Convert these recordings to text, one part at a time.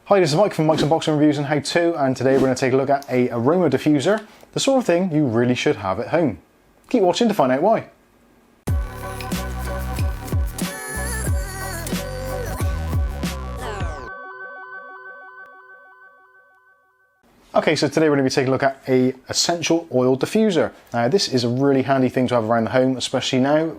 Hi, this is Mike from Mike's Unboxing Reviews and How To, and today we're going to take a look at a aroma diffuser, the sort of thing you really should have at home. Keep watching to find out why. Okay, so today we're going to be taking a look at a essential oil diffuser. Now this is a really handy thing to have around the home, especially now.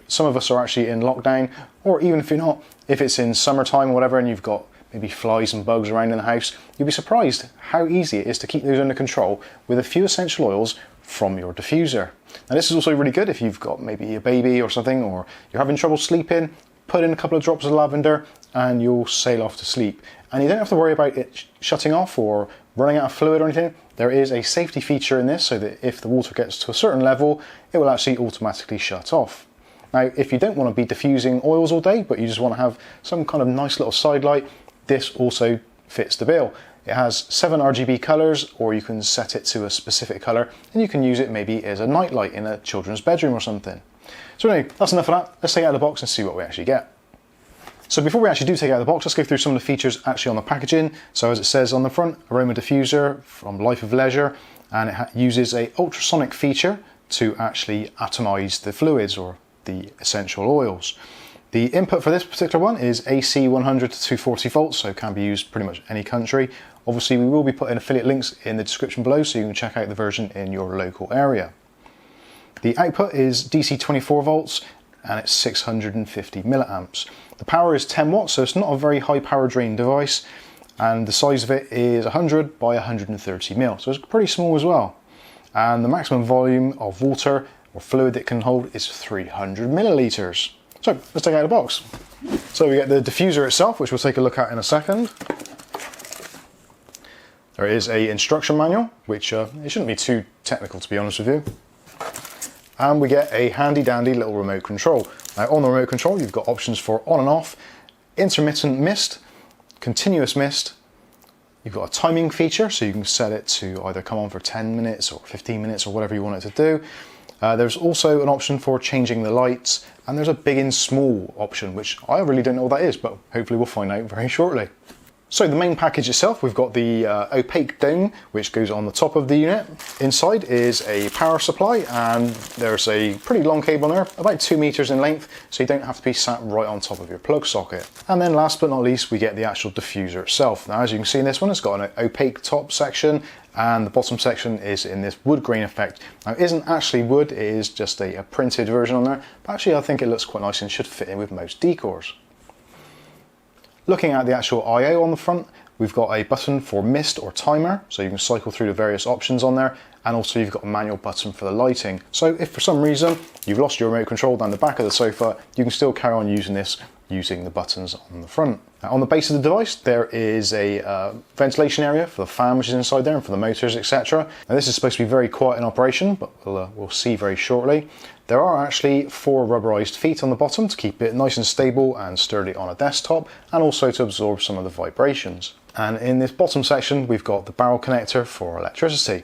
Some of us are actually in lockdown, or even if you're not, if it's in summertime or whatever and you've got maybe flies and bugs around in the house, you'll be surprised how easy it is to keep those under control with a few essential oils from your diffuser. Now this is also really good if you've got maybe a baby or something, or you're having trouble sleeping. Put in a couple of drops of lavender and you'll sail off to sleep. And you don't have to worry about it shutting off or running out of fluid or anything. There is a safety feature in this so that if the water gets to a certain level, it will actually automatically shut off. Now, if you don't want to be diffusing oils all day, but you just want to have some kind of nice little side light, this also fits the bill. It has 7 RGB colours, or you can set it to a specific colour, and you can use it maybe as a night light in a children's bedroom or something. So anyway, that's enough of that. Let's take it out of the box and see what we actually get. So before we actually do take it out of the box, let's go through some of the features actually on the packaging. So as it says on the front, aroma diffuser from Life of Leisure, and it uses a ultrasonic feature to actually atomize the fluids or the essential oils. The input for this particular one is AC 100 to 240 volts, so it can be used pretty much any country. Obviously we will be putting affiliate links in the description below so you can check out the version in your local area. The output is DC 24 volts and it's 650 milliamps. The power is 10 watts, so it's not a very high power drain device, and the size of it is 100 by 130 mil, so it's pretty small as well. And the maximum volume of water or fluid it can hold is 300 milliliters. So let's take it out of the box. So we get the diffuser itself, which we'll take a look at in a second. There is an instruction manual, which it shouldn't be too technical to be honest with you. And we get a handy dandy little remote control. Now on the remote control you've got options for on and off, intermittent mist, continuous mist. You've got a timing feature, so you can set it to either come on for 10 minutes or 15 minutes or whatever you want it to do. There's also an option for changing the lights, and there's a big and small option, which I really don't know what that is, but hopefully we'll find out very shortly. So the main package itself, we've got the opaque dome, which goes on the top of the unit. Inside is a power supply, and there's a pretty long cable in there, about 2 meters in length, so you don't have to be sat right on top of your plug socket. And then last but not least, we get the actual diffuser itself. Now, as you can see in this one, it's got an opaque top section, and the bottom section is in this wood grain effect. Now, it isn't actually wood, it is just a printed version on there, but actually I think it looks quite nice and should fit in with most decors. Looking at the actual I/O on the front, we've got a button for mist or timer, so you can cycle through the various options on there, and also you've got a manual button for the lighting. So if for some reason you've lost your remote control down the back of the sofa, you can still carry on using this using the buttons on the front. Now, on the base of the device there is a ventilation area for the fan which is inside there and for the motors, etc. Now this is supposed to be very quiet in operation, but we'll see very shortly. There are actually 4 rubberized feet on the bottom to keep it nice and stable and sturdy on a desktop, and also to absorb some of the vibrations. And in this bottom section we've got the barrel connector for electricity.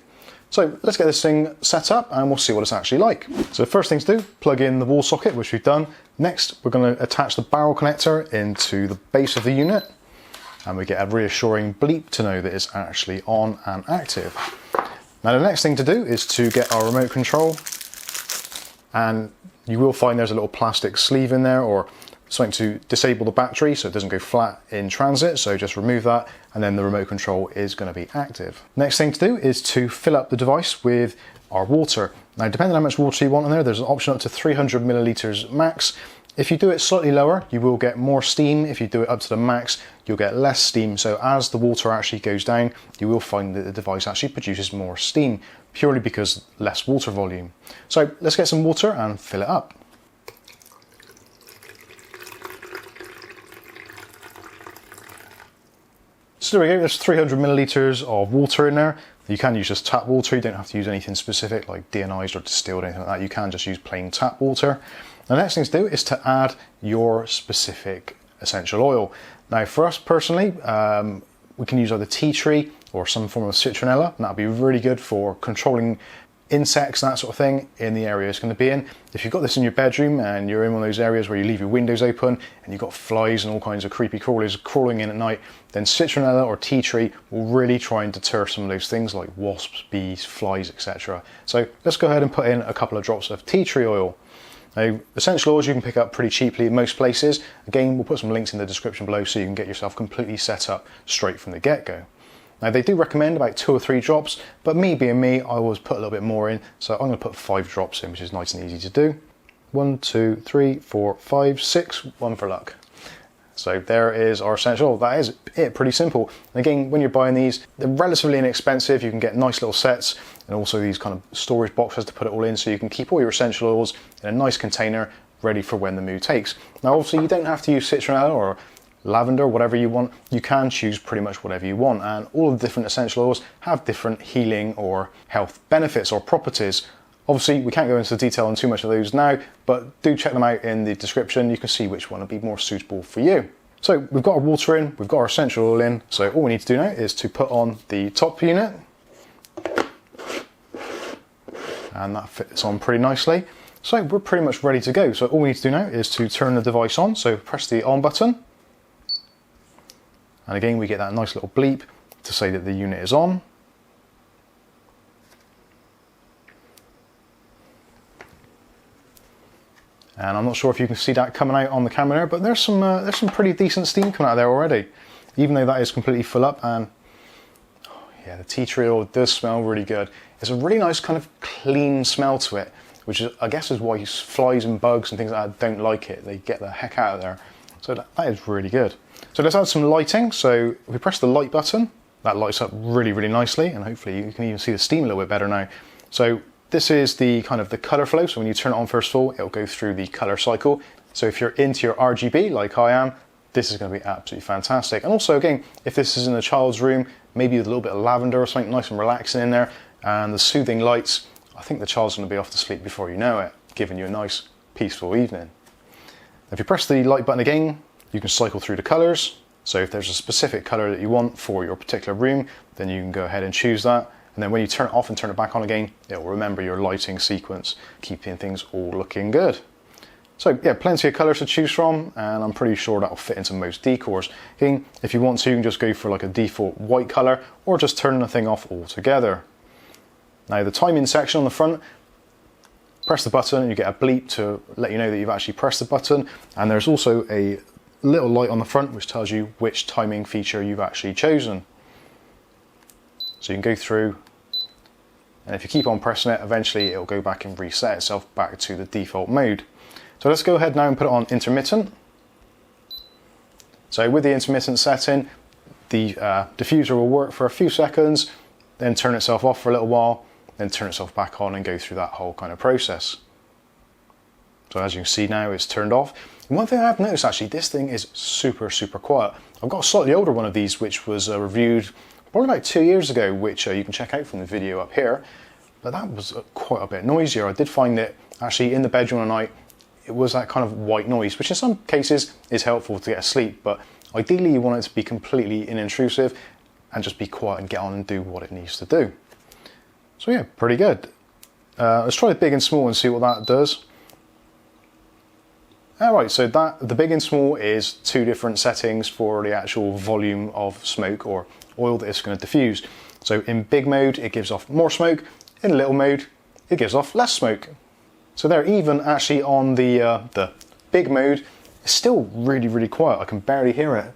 So let's get this thing set up and we'll see what it's actually like. So the first thing to do, plug in the wall socket, which we've done. Next, we're going to attach the barrel connector into the base of the unit, and we get a reassuring bleep to know that it's actually on and active. Now the next thing to do is to get our remote control, and you will find there's a little plastic sleeve in there or something to disable the battery so it doesn't go flat in transit, so just remove that and then the remote control is going to be active. Next thing to do is to fill up the device with our water. Now depending on how much water you want in there, there's an option up to 300 milliliters max. If you do it slightly lower, you will get more steam. If you do it up to the max, you'll get less steam. So as the water actually goes down, you will find that the device actually produces more steam, purely because less water volume. So let's get some water and fill it up. So there we go, there's 300 milliliters of water in there. You can use just tap water, you don't have to use anything specific like deionized or distilled or anything like that. You can just use plain tap water. The next thing to do is to add your specific essential oil. Now for us personally, we can use either tea tree or some form of citronella, and that'll be really good for controlling insects and that sort of thing in the area it's going to be in. If you've got this in your bedroom and you're in one of those areas where you leave your windows open and you've got flies and all kinds of creepy crawlies crawling in at night, then citronella or tea tree will really try and deter some of those things like wasps, bees, flies, etc. So let's go ahead and put in a couple of drops of tea tree oil. Now, essential oils you can pick up pretty cheaply in most places. Again, we'll put some links in the description below so you can get yourself completely set up straight from the get-go. Now, they do recommend about 2 or 3 drops, but me being me, I always put a little bit more in, so I'm going to put 5 drops in, which is nice and easy to do. 1, 2, 3, 4, 5, 6, 1 for luck. So there is our essential oil. That is it, pretty simple. And again, when you're buying these, they're relatively inexpensive. You can get nice little sets and also these kind of storage boxes to put it all in, so you can keep all your essential oils in a nice container ready for when the mood takes. Now, obviously, you don't have to use citronella or lavender, whatever you want. You can choose pretty much whatever you want, and all of the different essential oils have different healing or health benefits or properties. Obviously, we can't go into detail on too much of those now, but do check them out in the description. You can see which one would be more suitable for you. So we've got our water in, we've got our essential oil in, so all we need to do now is to put on the top unit, and that fits on pretty nicely. So we're pretty much ready to go. So all we need to do now is to turn the device on, so press the on button. And again, we get that nice little bleep to say that the unit is on. And I'm not sure if you can see that coming out on the camera there, but there's some pretty decent steam coming out of there already, even though that is completely full up. And oh yeah, the tea tree oil does smell really good. It's a really nice kind of clean smell to it, which is, I guess, is why flies and bugs and things like that don't like it. They get the heck out of there. So that is really good. So let's add some lighting. So if we press the light button, that lights up really, really nicely, and hopefully you can even see the steam a little bit better now. So this is the kind of the color flow. So when you turn it on first of all, it'll go through the color cycle. So if you're into your RGB like I am, this is going to be absolutely fantastic. And also, again, if this is in a child's room, maybe with a little bit of lavender or something nice and relaxing in there, and the soothing lights, I think the child's going to be off to sleep before you know it, giving you a nice peaceful evening. If you press the light button again, you can cycle through the colors. So if there's a specific color that you want for your particular room, then you can go ahead and choose that. And then when you turn it off and turn it back on again, it will remember your lighting sequence, keeping things all looking good. So yeah, plenty of colors to choose from, and I'm pretty sure that will fit into most decors. Again, if you want to, you can just go for like a default white color, or just turn the thing off altogether. Now the timing section on the front, press the button and you get a bleep to let you know that you've actually pressed the button. And there's also a little light on the front which tells you which timing feature you've actually chosen. So you can go through, and if you keep on pressing it, eventually it'll go back and reset itself back to the default mode. So let's go ahead now and put it on intermittent. So with the intermittent setting, the diffuser will work for a few seconds, then turn itself off for a little while, then turn itself back on and go through that whole kind of process. So as you can see now, it's turned off. And one thing I've noticed actually, this thing is super, super quiet. I've got a slightly older one of these which was reviewed probably about 2 years ago, which you can check out from the video up here. But that was quite a bit noisier. I did find that actually in the bedroom at night, it was that kind of white noise, which in some cases is helpful to get asleep, but ideally you want it to be completely unintrusive and just be quiet and get on and do what it needs to do. So yeah, pretty good. Let's try the big and small and see what that does. Alright, so the big and small is 2 different settings for the actual volume of smoke or oil that it's going to diffuse. So in big mode, it gives off more smoke. In little mode, it gives off less smoke. So they're even actually on the big mode, it's still really, really quiet. I can barely hear it.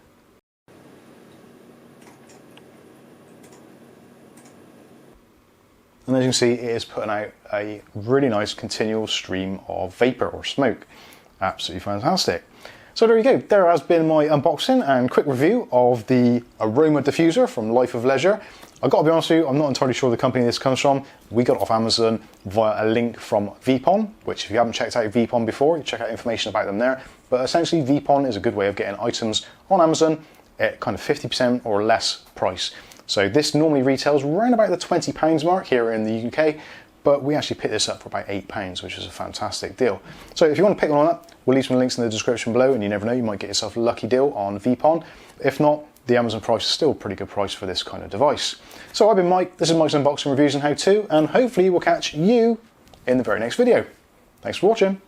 And as you can see, it is putting out a really nice continual stream of vapor or smoke. Absolutely fantastic. So there you go. There has been my unboxing and quick review of the Aroma Diffuser from Life of Leisure. I've got to be honest with you, I'm not entirely sure the company this comes from. We got it off Amazon via a link from Vpon, which if you haven't checked out Vpon before, you check out information about them there. But essentially Vpon is a good way of getting items on Amazon at kind of 50% or less price. So this normally retails around about the £20 mark here in the UK, but we actually picked this up for about £8, which is a fantastic deal. So if you want to pick one up, we'll leave some links in the description below, and you never know, you might get yourself a lucky deal on Vpon. If not, the Amazon price is still a pretty good price for this kind of device. So I've been Mike, this is Mike's Unboxing Reviews and How To, and hopefully we'll catch you in the very next video. Thanks for watching.